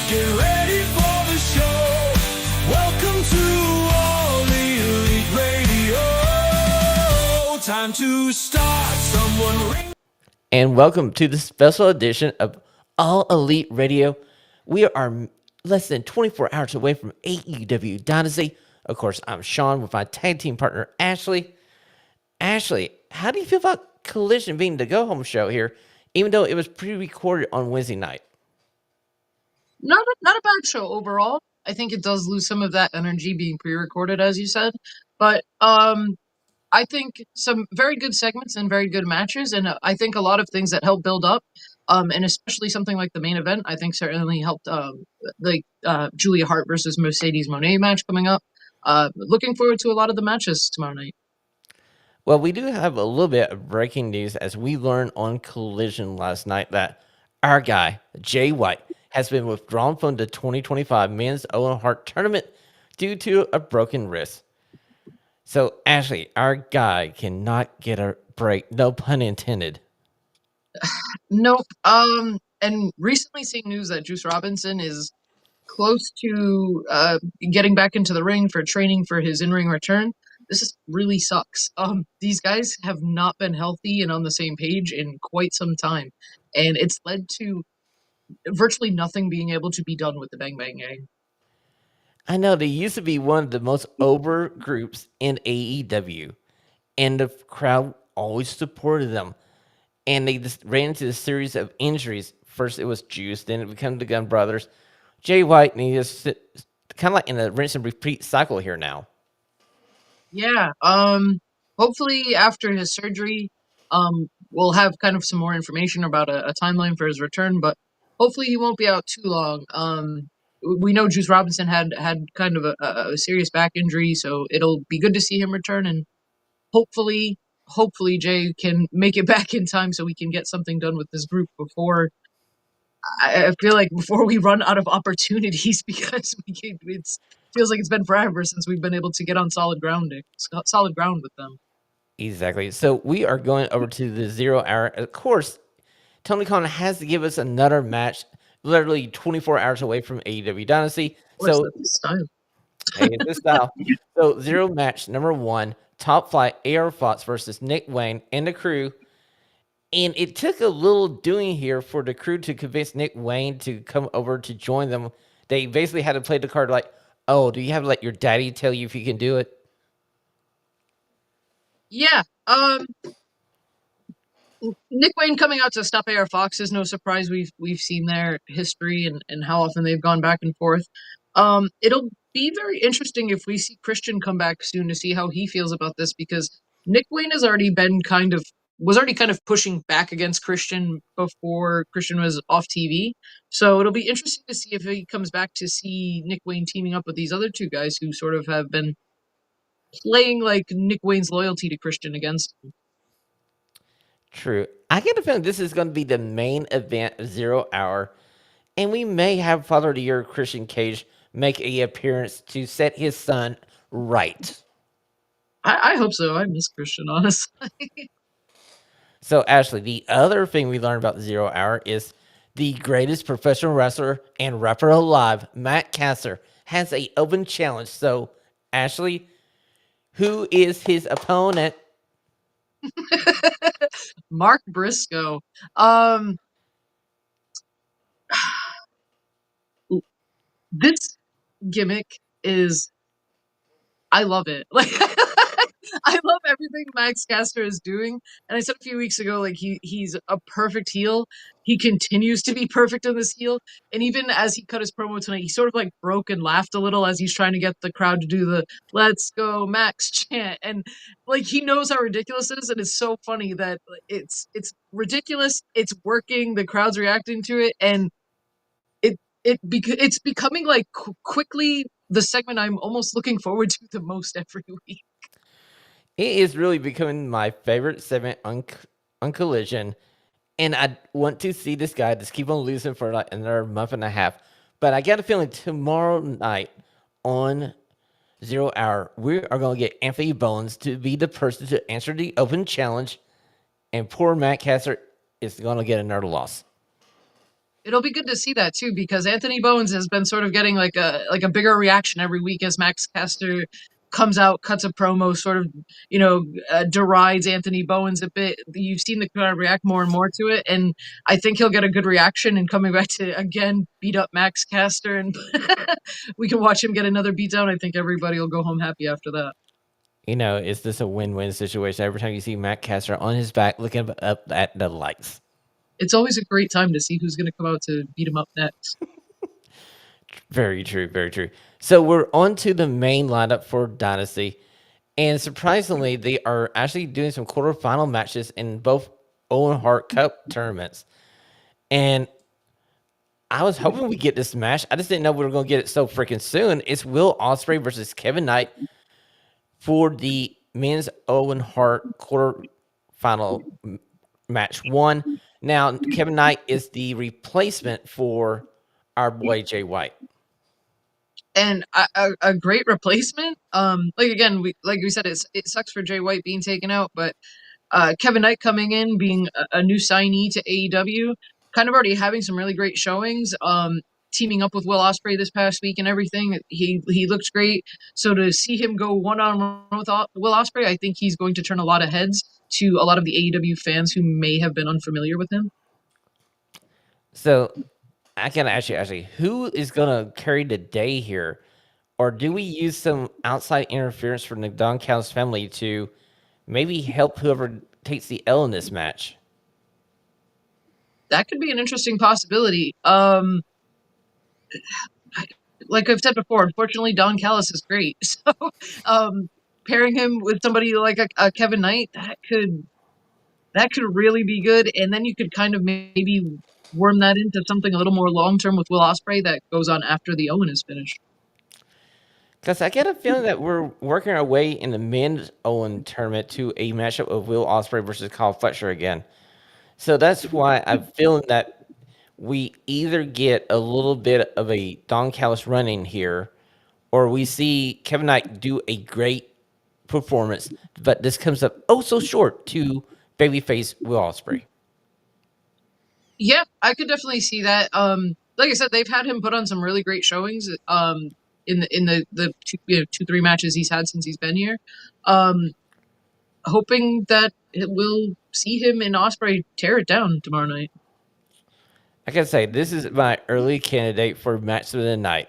Get ready for the show. Welcome to All Elite Radio. Time to start. Someone ring. And welcome to the special edition of All Elite Radio. We are less than 24 hours away from AEW Dynasty. Of course, I'm Shawn with my tag team partner, Ashlee. Ashlee, how do you feel about Collision being the go-home show here, even though it was pre-recorded on Wednesday night? Not a bad show overall. I think it does lose some of that energy being pre-recorded, as you said. But I think some very good segments and very good matches, and I think a lot of things that help build up, and especially something like the main event, I think certainly helped. Julia Hart versus Mercedes Moné match coming up. Looking forward to a lot of the matches tomorrow night. Well, we do have a little bit of breaking news as we learned on Collision last night that our guy, Jay White, has been withdrawn from the 2025 Men's Owen Hart Tournament due to a broken wrist. So, Ashlee, our guy cannot get a break. No pun intended. Nope. And recently seeing news that Juice Robinson is close to getting back into the ring for training for his in-ring return. This really sucks. These guys have not been healthy and on the same page in quite some time, and it's led to virtually nothing being able to be done with the Bang Bang Gang. I know they used to be one of the most over groups in AEW, and the crowd always supported them. And they just ran into a series of injuries. First, it was Juice, then it became the Gun Brothers, Jay White, and he just kind of like in a rinse and repeat cycle here now. Yeah. Hopefully after his surgery, we'll have kind of some more information about a timeline for his return, but hopefully he won't be out too long. We know Juice Robinson had kind of a serious back injury, so it'll be good to see him return, and hopefully Jay can make it back in time so we can get something done with this group before I feel like before we run out of opportunities, because it feels like it's been forever since we've been able to get on solid ground with them. Exactly. So we are going over to the 0 hour. Of course, Tony Khan has to give us another match, literally 24 hours away from AEW Dynasty. So this time. Hey, it's this style. So 0 match number 1, Top Flight AR Fox versus Nick Wayne and the Crew. And it took a little doing here for the Crew to convince Nick Wayne to come over to join them. They basically had to play the card like, oh, do you have to let your daddy tell you if you can do it? Yeah. Nick Wayne coming out to stop AR Fox is no surprise. We've seen their history and how often they've gone back and forth. It'll be very interesting if we see Christian come back soon to see how he feels about this, because Nick Wayne was already kind of pushing back against Christian before Christian was off TV. So it'll be interesting to see if he comes back to see Nick Wayne teaming up with these other two guys who sort of have been playing like Nick Wayne's loyalty to Christian against him. True. I get a feeling this is going to be the main event of 0 hour, and we may have Father of the Year Christian Cage make an appearance to set his son right. I hope so. I miss Christian, honestly. So, Ashlee, the other thing we learned about 0 hour is the greatest professional wrestler and rapper alive, Matt Caster, has an open challenge. So, Ashlee, who is his opponent? Mark Briscoe. This gimmick is, I love it. Like, I love everything Max Caster is doing. And I said a few weeks ago, like, he's a perfect heel. He continues to be perfect in this heel. And even as he cut his promo tonight, he sort of like broke and laughed a little as he's trying to get the crowd to do the "Let's go Max" chant. And like, he knows how ridiculous it is, and it's so funny that it's ridiculous. It's working. The crowd's reacting to it, and it's becoming like quickly the segment I'm almost looking forward to the most every week. It is really becoming my favorite segment on Collision, and I want to see this guy just keep on losing for like another month and a half. But I got a feeling tomorrow night on 0 hour, we are going to get Anthony Bowens to be the person to answer the open challenge, and poor Matt Caster is going to get another loss. It'll be good to see that too, because Anthony Bowens has been sort of getting like a bigger reaction every week as Max Caster comes out, cuts a promo, sort of derides Anthony Bowens a bit. You've seen the crowd react more and more to it, and I think he'll get a good reaction. And coming back to again beat up Max Caster, and we can watch him get another beatdown. I think everybody will go home happy after that. Is this a win-win situation? Every time you see Matt Caster on his back looking up at the lights. It's always a great time to see who's going to come out to beat him up next. Very true, very true. So we're on to the main lineup for Dynasty. And surprisingly, they are actually doing some quarterfinal matches in both Owen Hart Cup tournaments. And I was hoping we get this match. I just didn't know we were going to get it so freaking soon. It's Will Ospreay versus Kevin Knight for the men's Owen Hart quarterfinal match 1. Now, Kevin Knight is the replacement for our boy Jay White. And a great replacement. Like again, like we said, it sucks for Jay White being taken out, but Kevin Knight coming in, being a new signee to AEW, kind of already having some really great showings. Teaming up with Will Ospreay this past week and everything, he looks great. So to see him go one-on-one with Will Ospreay, I think he's going to turn a lot of heads to a lot of the AEW fans who may have been unfamiliar with him. So I can ask you, Ashley, who is going to carry the day here? Or do we use some outside interference from the Don Callis family to maybe help whoever takes the L in this match? That could be an interesting possibility. Like I've said before, unfortunately, Don Callis is great. So pairing him with somebody like a Kevin Knight, that could really be good. And then you could kind of maybe worm that into something a little more long-term with Will Ospreay that goes on after the Owen is finished. Because I get a feeling that we're working our way in the men's Owen tournament to a matchup of Will Ospreay versus Kyle Fletcher again. So that's why I'm feeling that we either get a little bit of a Don Callis run-in here, or we see Kevin Knight do a great performance, but this comes up oh so short to babyface Will Ospreay. Yeah, I could definitely see that. Like I said, they've had him put on some really great showings. In the 2-3 matches he's had since he's been here. Hoping that we'll see him and Ospreay tear it down tomorrow night. I gotta say, this is my early candidate for match of the night.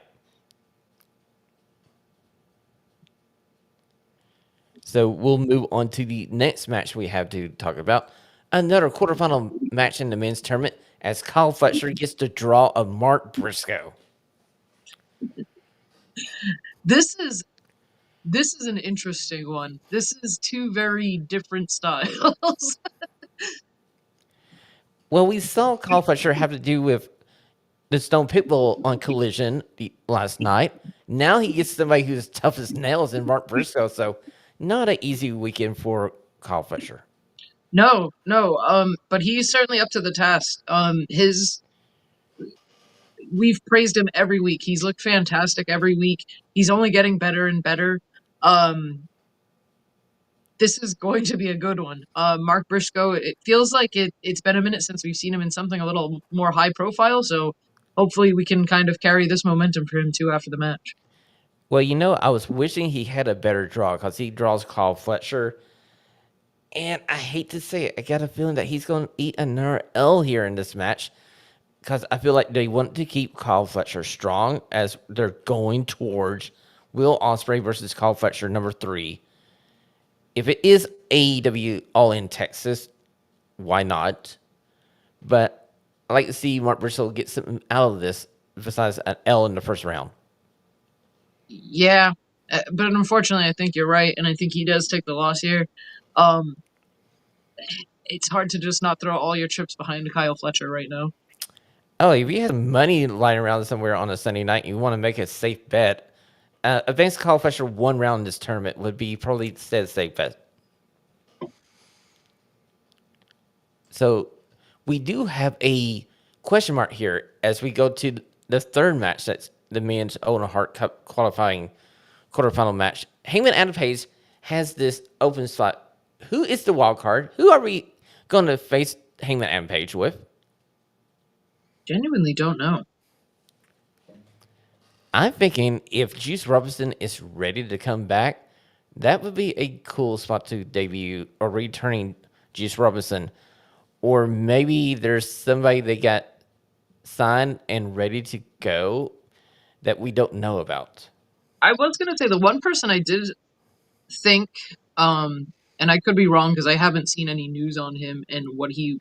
So we'll move on to the next match we have to talk about. Another quarterfinal match in the men's tournament as Kyle Fletcher gets the draw of Mark Briscoe. This is an interesting one. This is two very different styles. Well, we saw Kyle Fletcher have to do with the Stone Pitbull on Collision last night. Now he gets somebody who's tough as nails in Mark Briscoe. So not an easy weekend for Kyle Fletcher. No. But he's certainly up to the task. We've praised him every week. He's looked fantastic every week. He's only getting better and better. This is going to be a good one. Mark Briscoe, it feels like it's been a minute since we've seen him in something a little more high profile. So hopefully we can kind of carry this momentum for him too after the match. Well, I was wishing he had a better draw because he draws Kyle Fletcher. And I hate to say it, I got a feeling that he's going to eat another L here in this match because I feel like they want to keep Kyle Fletcher strong as they're going towards Will Ospreay versus Kyle Fletcher number 3. If it is AEW All in Texas, why not? But I like to see Mark Briscoe get something out of this besides an L in the first round. Yeah, but unfortunately, I think you're right, and I think he does take the loss here. It's hard to just not throw all your chips behind Kyle Fletcher right now. Oh, if you have money lying around somewhere on a Sunday night and you want to make a safe bet, against Kyle Fletcher 1 round in this tournament would be probably a safe bet. So we do have a question mark here as we go to the third match. That's the men's Owen Hart Cup qualifying quarterfinal match. Hangman Adam Page has this open spot. Who is the wild card? Who are we going to face Hangman Adam Page with? Genuinely don't know. I'm thinking if Juice Robinson is ready to come back, that would be a cool spot to debut or returning Juice Robinson. Or maybe there's somebody they got signed and ready to go that we don't know about. I was gonna say the one person I did think, and I could be wrong because I haven't seen any news on him and what he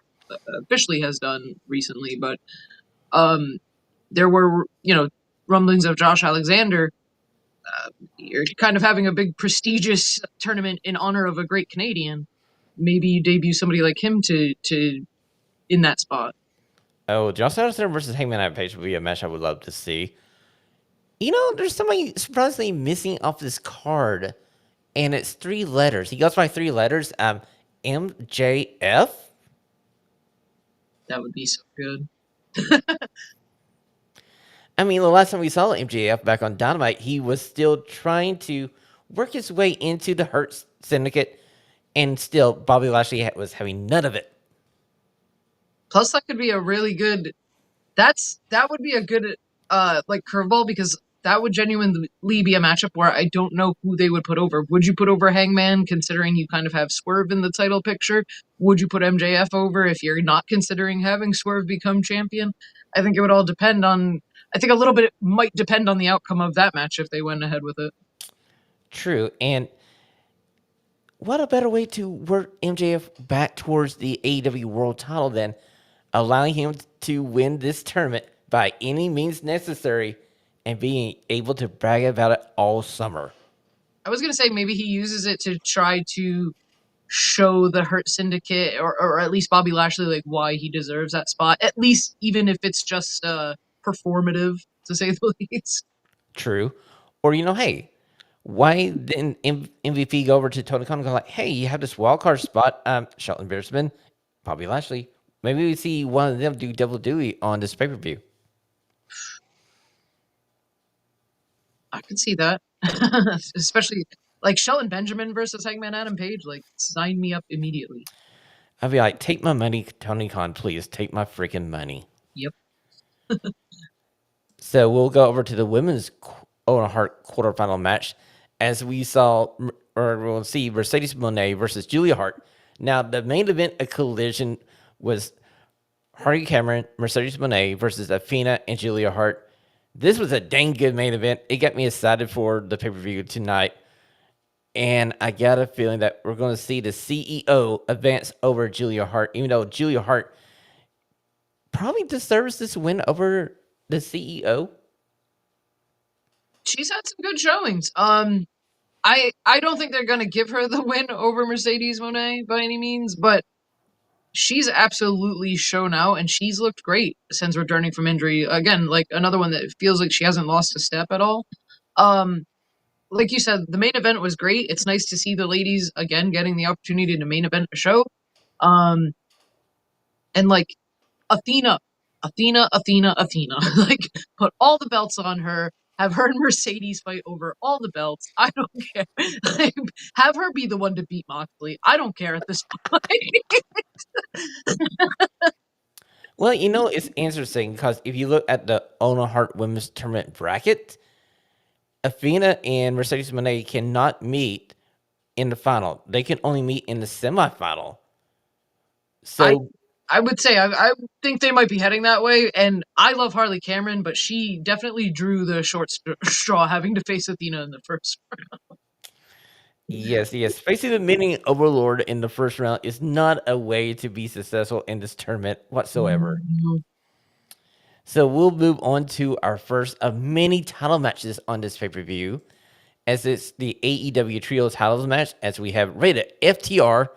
officially has done recently, but um, there were rumblings of Josh Alexander. You're kind of having a big prestigious tournament in honor of a great Canadian. Maybe you debut somebody like him to in that spot. Oh, Josh Alexander versus Hangman Adam Page would be a match I would love to see. There's somebody surprisingly missing off this card, and it's 3 letters. He goes by 3 letters. MJF. That would be so good. I mean, the last time we saw MJF back on Dynamite, he was still trying to work his way into the Hurt Syndicate, and still Bobby Lashley was having none of it. Plus, that could be a really good. That would be a good like curveball because that would genuinely be a matchup where I don't know who they would put over. Would you put over Hangman, considering you kind of have Swerve in the title picture? Would you put MJF over if you're not considering having Swerve become champion? I think it would all depend on. I think a little bit might depend on the outcome of that match if they went ahead with it. True, and what a better way to work MJF back towards the AEW World Title than allowing him to win this tournament by any means necessary and being able to brag about it all summer. I was gonna say maybe he uses it to try to show the Hurt Syndicate or at least Bobby Lashley like why he deserves that spot. At least even if it's just performative to say the least. True. Or, hey, why didn't MVP go over to Tony Khan and go like, hey, you have this wild card spot, Shelton Benjamin, Bobby Lashley. Maybe we see one of them do double duty on this pay-per-view. I could see that. Especially like Shelton Benjamin versus Hangman Adam Page, like sign me up immediately. I'd be like, take my money, Tony Khan, please. Take my freaking money. Yep. So we'll go over to the women's Owen Hart quarterfinal match as we saw, or we'll see Mercedes Moné versus Julia Hart. Now, the main event of Collision was Hardy Cameron, Mercedes Moné versus Athena and Julia Hart. This was a dang good main event. It got me excited for the pay-per-view tonight. And I got a feeling that we're going to see the CEO advance over Julia Hart, even though Julia Hart probably deserves this win over the CEO. She's had some good showings. I don't think they're gonna give her the win over Mercedes Moné by any means, but she's absolutely shown out and she's looked great since returning from injury. Again, like another one that feels like she hasn't lost a step at all. Um, like you said, the main event was great. It's nice to see the ladies again getting the opportunity to main event a show. Um, and like Athena, Athena, like put all the belts on her. Have her and Mercedes fight over all the belts. I don't care. Like, have her be the one to beat Moxley. I don't care at this point. Well, it's interesting because if you look at the Owen Hart Women's Tournament bracket, Athena and Mercedes Moné cannot meet in the final. They can only meet in the semifinal. So I would say I think they might be heading that way. And I love Harley Cameron, but she definitely drew the short straw having to face Athena in the first round. yes. Facing the mini overlord in the first round is not a way to be successful in this tournament whatsoever. Mhm. So we'll move on to our first of many title matches on this pay-per-view, as it's the AEW Trios titles match, as we have rated FTR,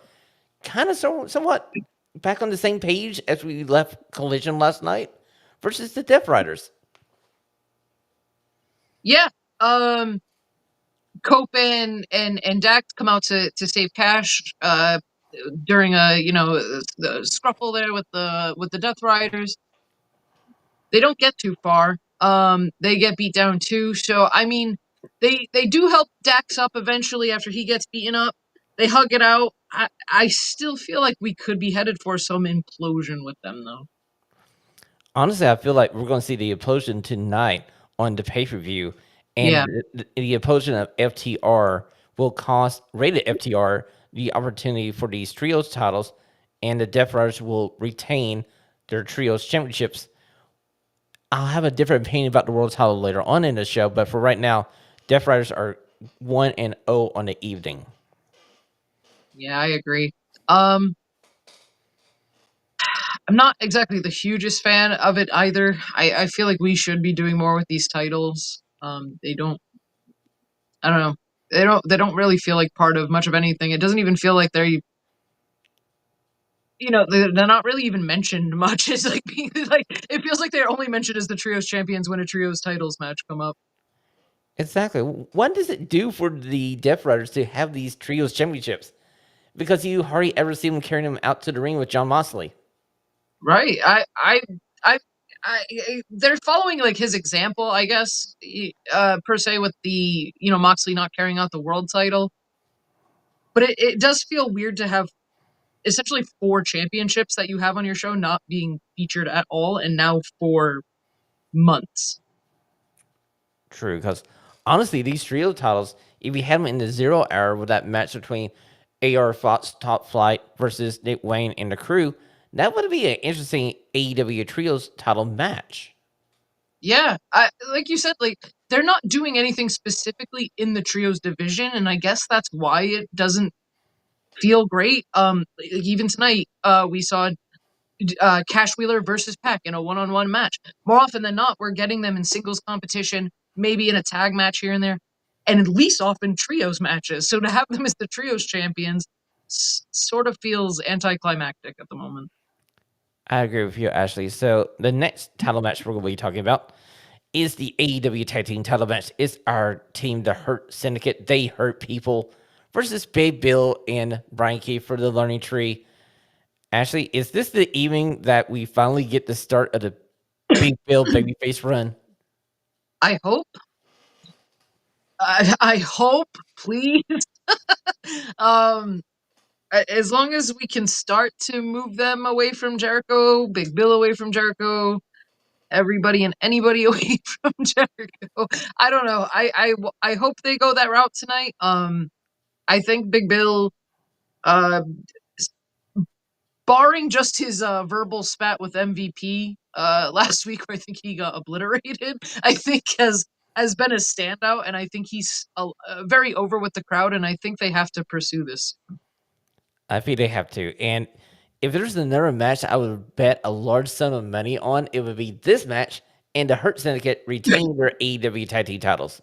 kind of somewhat back on the same page as we left Collision last night, versus the Death Riders. Yeah. Cope and Dax come out to save cash during the scruffle there with the Death Riders. They don't get too far. They get beat down too. So I mean, they do help Dax up eventually after he gets beaten up. They hug it out. I still feel like we could be headed for some implosion with them though. Honestly, I feel like we're going to see the implosion tonight on the pay per view, and Yeah, the implosion of FTR will cost rated FTR the opportunity for these trios titles, and the Death Riders will retain their trios championships. I'll have a different opinion about the world title later on in the show, but for right now, Death Riders are 1-0 on the evening. yeah, I agree. Um, I'm not exactly the hugest fan of it either. I feel like we should be doing more with these titles. They don't. I don't know. They don't really feel like part of much of anything. It doesn't even feel like they're not really even mentioned much. It's like being like it feels like they're only mentioned as the trios champions when a trios titles match come up. Exactly. What does it do for the Death Riders to have these trios championships? Because you hardly ever see them carrying them out to the ring with John Moxley. Right. They're following like his example, I guess, per se with the Moxley not carrying out the world title. But it does feel weird to have essentially four championships that you have on your show not being featured at all, and now for months. True, because honestly, these trio titles, if you had them in the 0 hour with that match between AR Fox Top Flight versus Nick Wayne and the crew, that would be an interesting AEW Trios title match. Yeah, like you said, like they're not doing anything specifically in the trios division, and I guess that's why it doesn't feel great. Like, even tonight, we saw Cash Wheeler versus Peck in a one-on-one match. More often than not, we're getting them in singles competition, maybe in a tag match here and there, and at least often trios matches. So to have them as the trios champions sort of feels anticlimactic at the moment. I agree with you, Ashley. So the next title match we're going to be talking about is the AEW Tag Team title match. It's our team, the Hurt Syndicate. They hurt people versus Big Bill and Brian Keefe for the Learning Tree. Ashley, is this the evening that we finally get the start of the Big Bill babyface run? I hope. I hope, please. um, as long as we can start to move them away from Jericho, Big Bill away from Jericho, everybody and anybody away from Jericho. I don't know. I hope they go that route tonight. I think Big Bill, uh, barring just his verbal spat with MVP last week, where I think he got obliterated, I think has been a standout, and I think he's very over with the crowd, and I think they have to pursue this. I think they have to. And if there's another match I would bet a large sum of money on, it would be this match and the Hurt Syndicate retaining their AEW Tag Team titles.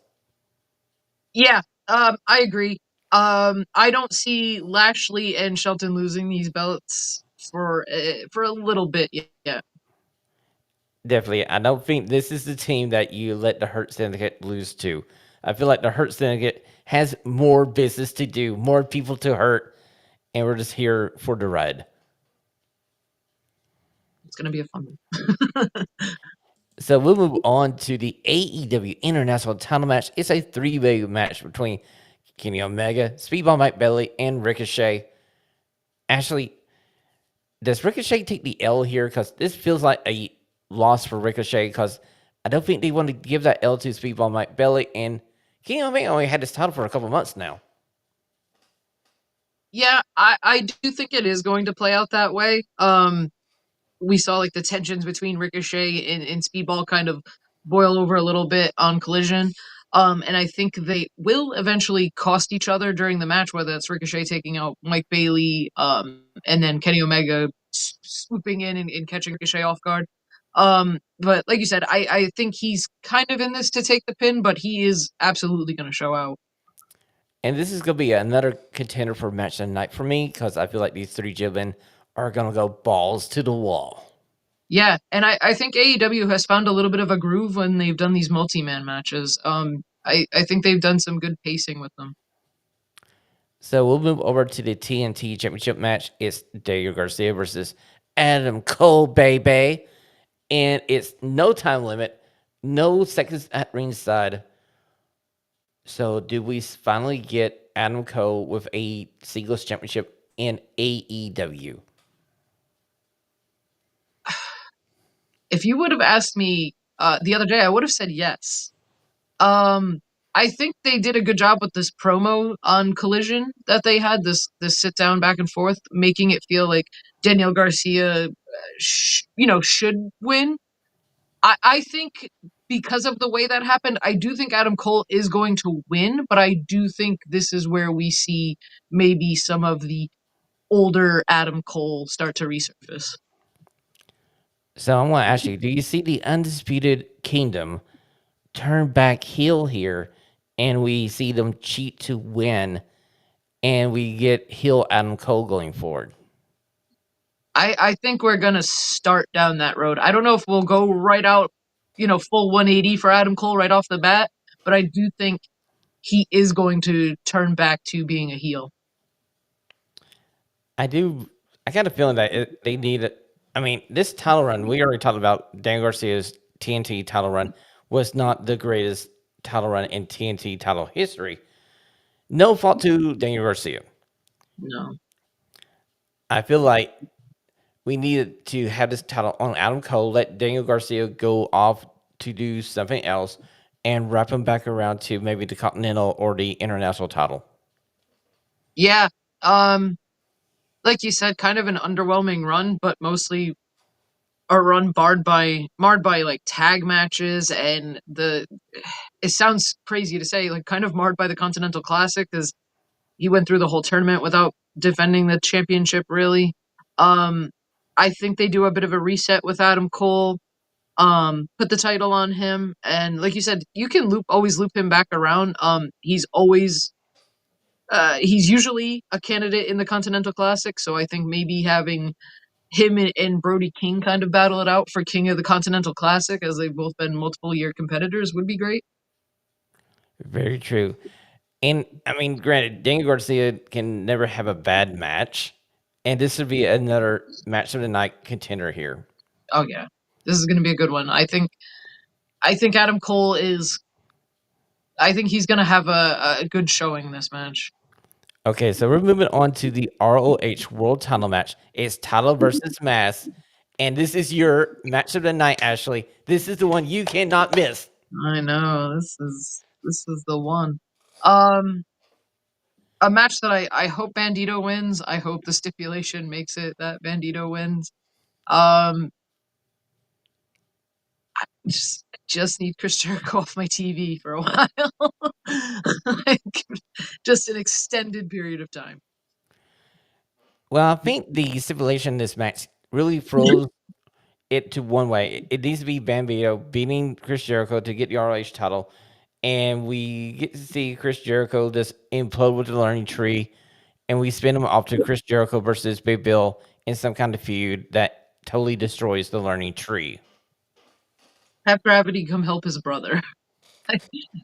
Yeah, I agree. I don't see Lashley and Shelton losing these belts for a little bit yet. Definitely. I don't think this is the team that you let the Hurt Syndicate lose to. I feel like the Hurt Syndicate has more business to do, more people to hurt, and we're just here for the ride. It's gonna be a fun one. So we'll move on to the AEW International title match. It's a three-way match between Kenny Omega, Speedball Mike Bailey, and Ricochet. Ashley, does Ricochet take the L here? Because this feels like a loss for Ricochet. Because I don't think they want to give that L to Speedball Mike Bailey, and Kenny Omega only had this title for a couple months now. Yeah, I do think it is going to play out that way. We saw like the tensions between Ricochet and Speedball kind of boil over a little bit on Collision. And I think they will eventually cost each other during the match, whether it's Ricochet taking out Mike Bailey, and then Kenny Omega swooping in and catching Ricochet off guard. But like you said, I think he's kind of in this to take the pin, but he is absolutely going to show out. And this is going to be another contender for match of the night for me because I feel like these three gentlemen are going to go balls to the wall. Yeah, and I think AEW has found a little bit of a groove when they've done these multi-man matches. I think they've done some good pacing with them. So we'll move over to the TNT Championship match. It's Daniel Garcia versus Adam Cole, baby. And it's no time limit, no seconds at ringside. So do we finally get Adam Cole with a singles championship in AEW? If you would have asked me the other day, I would have said yes. Um, I think they did a good job with this promo on Collision that they had this sit down back and forth, making it feel like Daniel Garcia, should win. I think because of the way that happened, I do think Adam Cole is going to win, but I do think this is where we see maybe some of the older Adam Cole start to resurface. So I want to ask you, do you see the Undisputed Kingdom turn back heel here and we see them cheat to win and we get heel Adam Cole going forward? I think we're gonna start down that road. I don't know if we'll go right out, full 180 for Adam Cole right off the bat, but I do think he is going to turn back to being a heel. I do. I got a feeling that they need it. I mean, this title run, we already talked about Dan Garcia's TNT title run, was not the greatest title run in TNT title history. No fault to Daniel Garcia. No. I feel like we needed to have this title on Adam Cole, let Daniel Garcia go off to do something else, and wrap him back around to maybe the Continental or the International title. Yeah. Like you said, kind of an underwhelming run, but mostly a run marred by like tag matches and it sounds crazy to say, like kind of marred by the Continental Classic because he went through the whole tournament without defending the championship really. Um I think they do a bit of a reset with Adam Cole, put the title on him, and like you said, you can always loop him back around. He's usually a candidate in the Continental Classic, so I think maybe having him and Brody King kind of battle it out for King of the Continental Classic, as they've both been multiple year competitors, would be great. Very true. And I mean, granted, Daniel Garcia can never have a bad match, and this would be another match of the night contender here. Oh yeah, this is going to be a good one. I think Adam Cole is. I think he's going to have a good showing in this match. Okay, so we're moving on to the ROH World Title match. It's title versus mask, and this is your match of the night, Ashley. This is the one you cannot miss. I know this is the one. Um, a match that I hope Bandito wins. I hope the stipulation makes it that Bandito wins. Um, just need Chris Jericho off my TV for a while. Like, just an extended period of time. Well, I think the stipulation in this match really throws it to one way. It needs to be Bambino beating Chris Jericho to get the ROH title, and we get to see Chris Jericho just implode with the learning tree, and we spin him off to Chris Jericho versus Big Bill in some kind of feud that totally destroys the learning tree. Have Gravity come help his brother.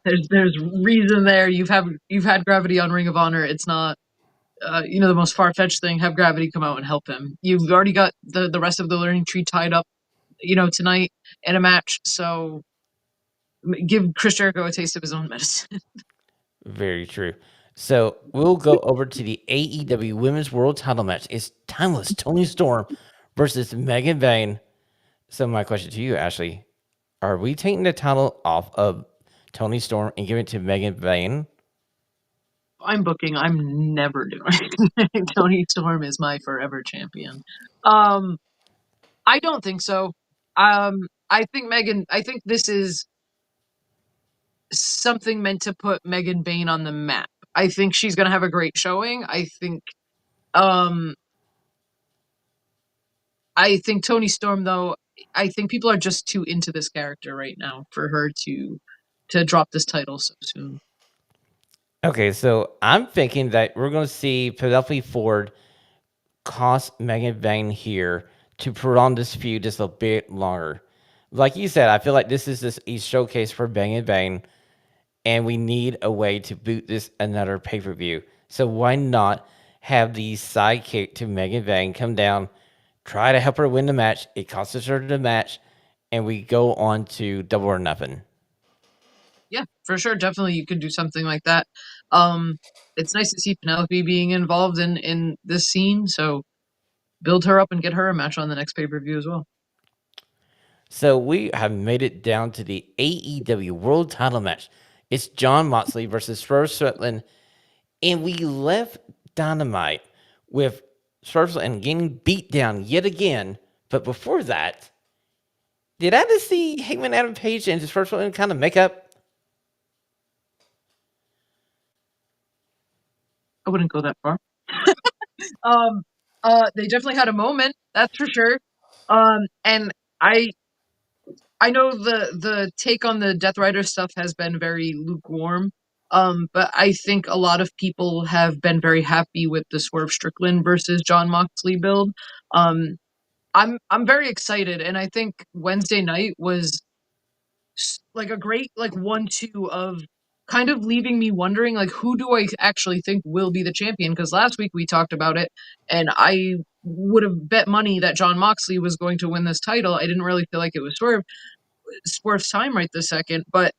There's reason there. You've had Gravity on Ring of Honor. It's not the most far fetched thing. Have Gravity come out and help him. You've already got the rest of the learning tree tied up, tonight in a match. So give Chris Jericho a taste of his own medicine. Very true. So we'll go over to the AEW Women's World Title match. It's timeless Tony Storm versus Megan Vane. So my question to you, Ashley, are we taking the title off of Tony Storm and giving it to Megan Vane? I'm booking. I'm never doing. Tony Storm is my forever champion. Um, I don't think so. I think Megan. I think this is something meant to put Megan Bain on the map. I think she's gonna have a great showing. Um, I think Tony Storm though. I think people are just too into this character right now for her to drop this title so soon. Okay, so I'm thinking that we're going to see Penelope Ford cost Megan Vane here to prolong this feud just a bit longer. Like you said, I feel like this is just a showcase for Megan Vane, and we need a way to boot this another pay-per-view. So why not have the sidekick to Megan Vane come down, try to help her win the match, it costs her the match, and we go on to Double or Nothing. Yeah, for sure. Definitely, you could do something like that. Um, it's nice to see Penelope being involved in this scene. So build her up and get her a match on the next pay per view as well. So we have made it down to the AEW World Title match. It's Jon Moxley versus Swerve Strickland, and we left Dynamite with Swerve Strickland getting beat down yet again. But before that, did I just see Heyman Adam Page and Swerve Strickland kind of make up? I wouldn't go that far. Um, they definitely had a moment, that's for sure. And I know the take on the Death Rider stuff has been very lukewarm. But I think a lot of people have been very happy with the Swerve Strickland versus Jon Moxley build. Um, I'm very excited, and I think Wednesday night was like a great like 1-2 of kind of leaving me wondering like who do I actually think will be the champion, because last week we talked about it and I would have bet money that Jon Moxley was going to win this title. I didn't really feel like it was Swerve's time right this second, but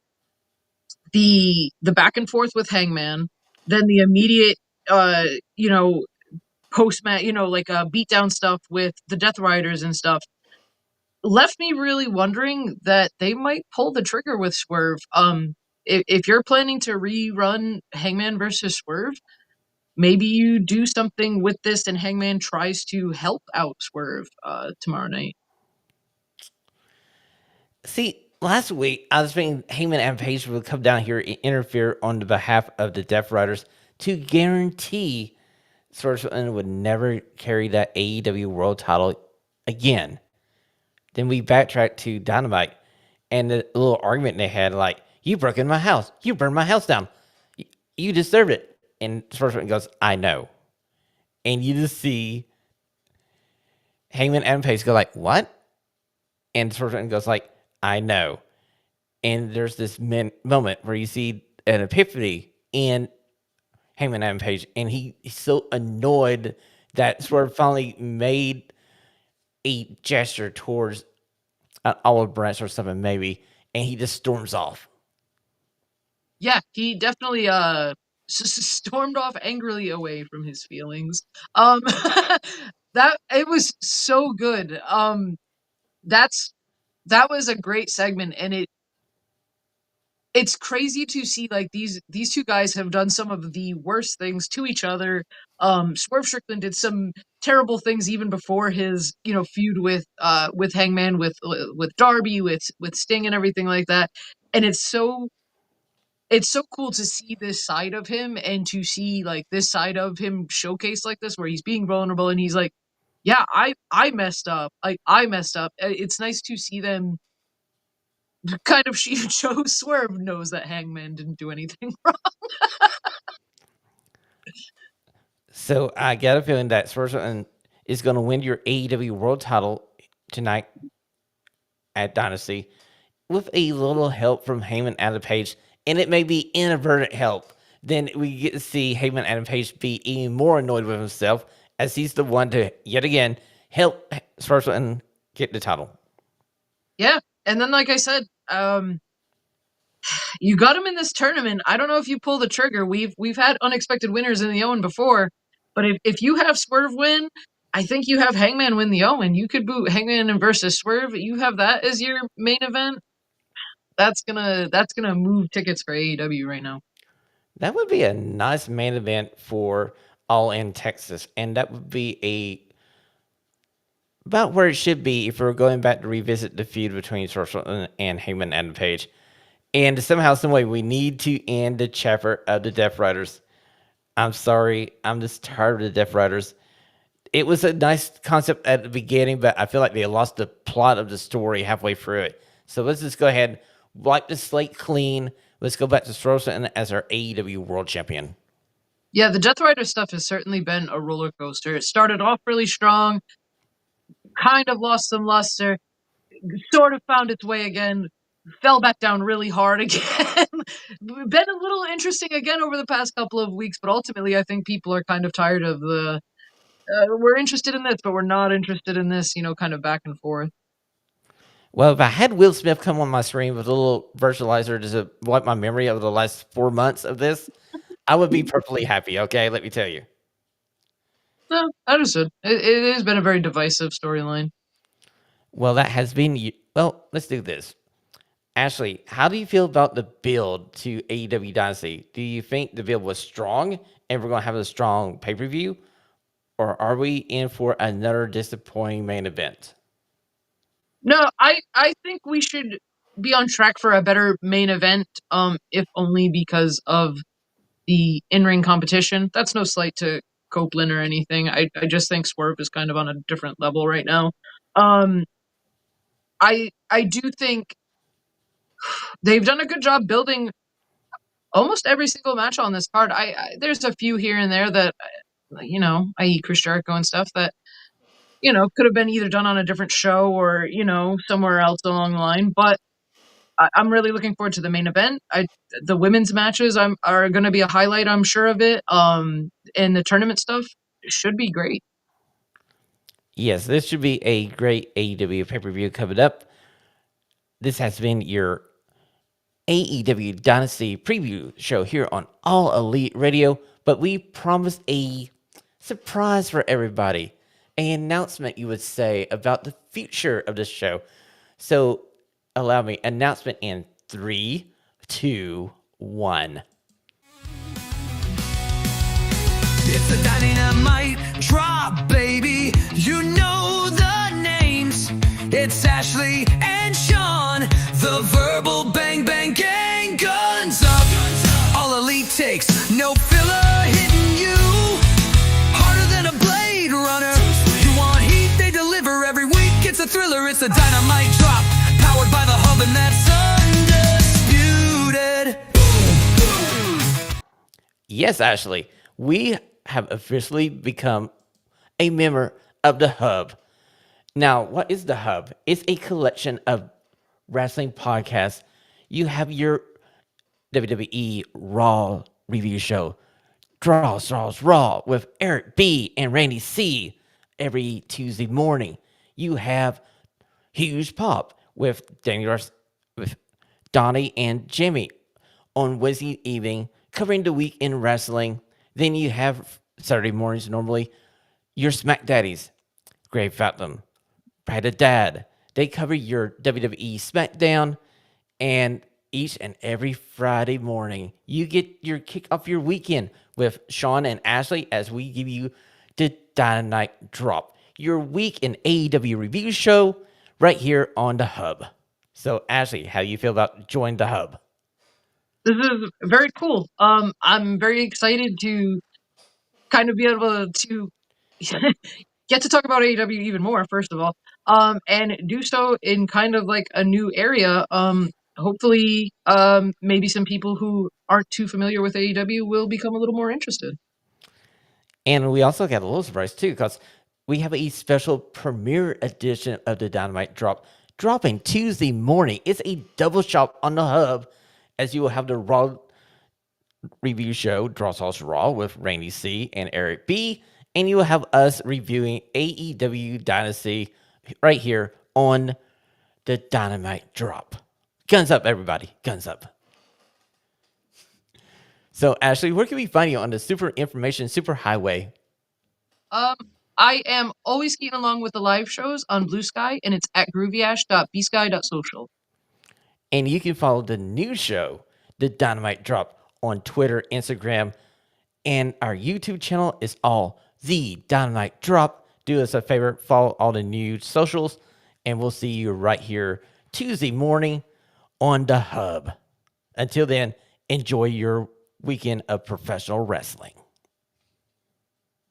the back and forth with Hangman, then the immediate uh you know post match, like beatdown stuff with the Death Riders and stuff, left me really wondering that they might pull the trigger with Swerve. If you're planning to rerun Hangman versus Swerve, maybe you do something with this and Hangman tries to help out Swerve tomorrow night. See, last week I was thinking Heyman and Page would come down here and interfere on the behalf of the Death Riders to guarantee Swerve Strickland would never carry that AEW World Title again. Then we backtracked to Dynamite and the little argument they had, like, you broke in my house, you burned my house down, you deserved it. And Swerve Strickland goes, I know. And you just see Heyman and Page go like, what? And Swerve Strickland goes like, I know. And there's this moment where you see an epiphany in Heyman Adam Page, and he's so annoyed that Swerve finally made a gesture towards an olive branch or something, maybe, and he just storms off. Yeah, he definitely stormed off angrily away from his feelings. That it was so good. That was a great segment, and it's crazy to see like these two guys have done some of the worst things to each other. Swerve Strickland did some terrible things even before his feud with Hangman, with Darby, with Sting and everything like that. And it's so cool to see this side of him and to see like this side of him showcased like this where he's being vulnerable and he's like, yeah, I messed up. Like I messed up. It's nice to see them kind of show Swerve knows that Hangman didn't do anything wrong. So I got a feeling that Swerve is going to win your AEW World Title tonight at Dynasty with a little help from Heyman Adam Page, and it may be inadvertent help. Then we get to see Heyman Adam Page be even more annoyed with himself as he's the one to yet again help Swerve and get the title. Yeah, and then like I said, you got him in this tournament. I don't know if you pull the trigger. We've had unexpected winners in the Owen before, but if you have Swerve win, I think you have Hangman win the Owen. You could boot Hangman and versus Swerve. You have that as your main event. That's gonna move tickets for AEW right now. That would be a nice main event for All In Texas, and that would be about where it should be if we're going back to revisit the feud between Swerve and Heyman and Page. And somehow, some way, we need to end the chapter of the Death Riders. I'm sorry, I'm just tired of the Death Riders. It was a nice concept at the beginning, but I feel like they lost the plot of the story halfway through it. So let's just go ahead, wipe the slate clean. Let's go back to Swerve as our AEW World Champion. Yeah, the Death Rider stuff has certainly been a roller coaster. It started off really strong, kind of lost some luster, sort of found its way again, fell back down really hard again. Been a little interesting again over the past couple of weeks, but ultimately I think people are kind of tired of the we're interested in this, but we're not interested in this, kind of back and forth. Well, if I had Will Smith come on my screen with a little virtualizer to wipe my memory over the last 4 months of this, I would be perfectly happy, okay? Let me tell you. No, understood. It has been a very divisive storyline. Well, that has been Well, let's do this. Ashley, how do you feel about the build to AEW Dynasty? Do you think the build was strong and we're going to have a strong pay per view? Or are we in for another disappointing main event? No, I think we should be on track for a better main event, if only because of the in-ring competition. That's no slight to Copeland or anything. I just think Swerve is kind of on a different level right now. Um, I do think they've done a good job building almost every single match on this card. There's a few here and there that i.e. Chris Jericho and stuff that could have been either done on a different show or somewhere else along the line. But I'm really looking forward to the main event. The women's matches are going to be a highlight, I'm sure of it. And the tournament stuff should be great. Yes, this should be a great AEW pay per view coming up. This has been your AEW Dynasty preview show here on All Elite Radio, but we promised a surprise for everybody, an announcement, you would say, about the future of this show. So allow me, announcement in 3, 2, 1. It's a dynamite drop, baby. You know the names. It's Ashlee and Shawn. The verbal bang bang gang, guns up. All Elite takes, no filler hitting you. Harder than a blade runner. You want heat, they deliver every week. It's a thriller, it's a dynamite drop. Powered by the hub, and that's undisputed. Yes, Ashley, we have officially become a member of the Hub. Now, what is the Hub? It's a collection of wrestling podcasts. You have your WWE Raw review show, Draws Raw with Eric B and Randy C every Tuesday morning. You have Huge Pop with with Donnie and Jimmy on Wednesday evening, covering the week in wrestling. Then you have Saturday mornings normally your Smack Daddies, Grave Fathom, Brad the Dad. They cover your WWE SmackDown, and each and every Friday morning, you get your kick off your weekend with Shawn and Ashley as we give you the Dynamite Drop, your week in AEW review show right here on the Hub. So, Ashley, how do you feel about joining the Hub? This is very cool. I'm very excited to kind of be able to get to talk about AEW even more, first of all, and do so in kind of like a new area. Hopefully, maybe some people who aren't too familiar with AEW will become a little more interested. And we also got a little surprise too, because we have a special premiere edition of the Dynamite Drop dropping Tuesday morning. It's a double shot on the Hub, as you will have the Raw review show, Draws Raw with Randy C and Eric B, and you will have us reviewing AEW Dynasty right here on the Dynamite Drop. Guns up, everybody. Guns up. So, Ashley, where can we find you on the Super Information Super Highway? I am always keeping along with the live shows on Blue Sky, and it's at groovyash.bsky.social. And you can follow the new show, The Dynamite Drop, on Twitter, Instagram, and our YouTube channel is all The Dynamite Drop. Do us a favor, follow all the new socials, and we'll see you right here Tuesday morning on the Hub. Until then, enjoy your weekend of professional wrestling.